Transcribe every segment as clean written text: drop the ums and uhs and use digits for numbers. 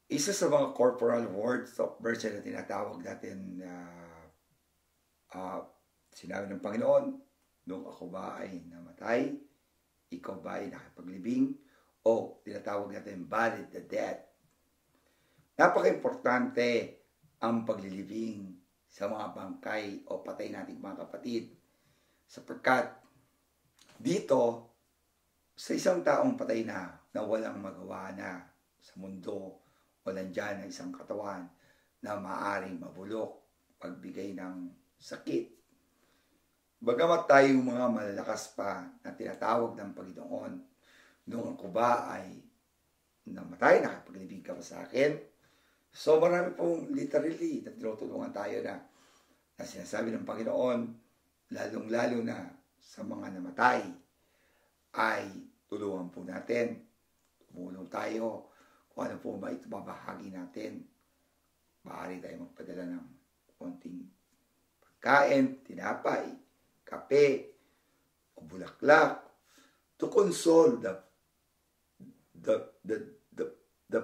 Isa sa mga corporal words of mercy na tinatawag natin na sinabi ng Panginoon, nung ako ba ay namatay, ikaw ba ay nakipaglibing, o tinatawag natin buried the dead. Napaka-importante ang paglilibing sa mga bangkay o patay nating mga kapatid, sapagkat dito sa isang taong patay na walang magawa na sa mundo, o nandyan na isang katawan na maaaring mabulok, pagbigay ng sakit. Bagamat tayong mga malalakas pa na tinatawag ng Panginoon, nung ako ba ay namatay, nakapaglibing ka ba sa akin? So marami pong literally na tinutulungan tayo na sinasabi ng Panginoon, lalong-lalo na sa mga namatay, ay tulungan po natin, tumulong tayo, kung ano po ba ito babahagi natin. Maaari tayo magpadala ng konting pagkain, tinapay, kape, o bulaklak, to console the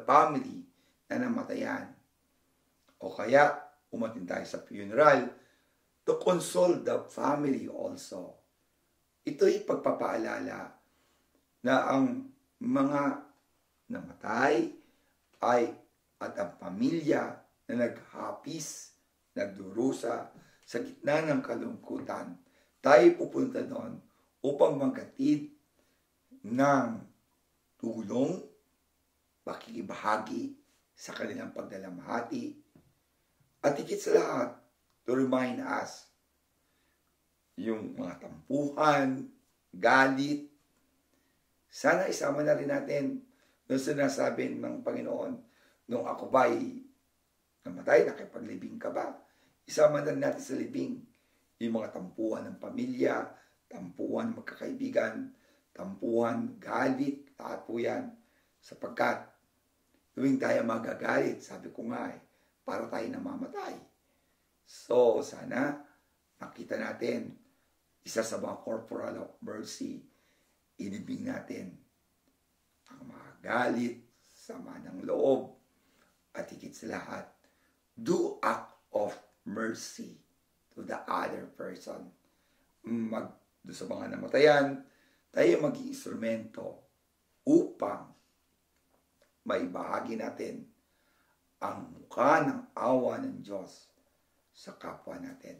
family na namatayan. O kaya, umatin tayo sa funeral, to console the family also. Ito'y pagpapaalala na ang mga namatay at ang pamilya na naghapis, nagdurusa sa gitna ng kalungkutan, tayo pupunta doon upang maghatid ng tulong, pakikibahagi sa kanilang pagdalamhati, at higit sa lahat, to remind us, yung mga tampuhan, galit, sana isama na rin natin nung sinasabi ng Panginoon, nung ako ba'y namatay, nakipaglibing ka ba? Isama na natin sa libing yung mga tampuhan ng pamilya, tampuhan ng magkakaibigan, tampuhan, galit, lahat po yan. Sapagkat tuwing tayo magagalit, sabi ko nga para tayo namamatay. So sana makita natin, isa sa mga corporal of mercy, ilibing natin ang mga galit, sama ng loob, at higit sa lahat, do act of mercy to the other person. Doon sa mga namatayan, tayo maging instrumento upang maibahagi natin ang mukha ng awa ng Diyos sa kapwa natin.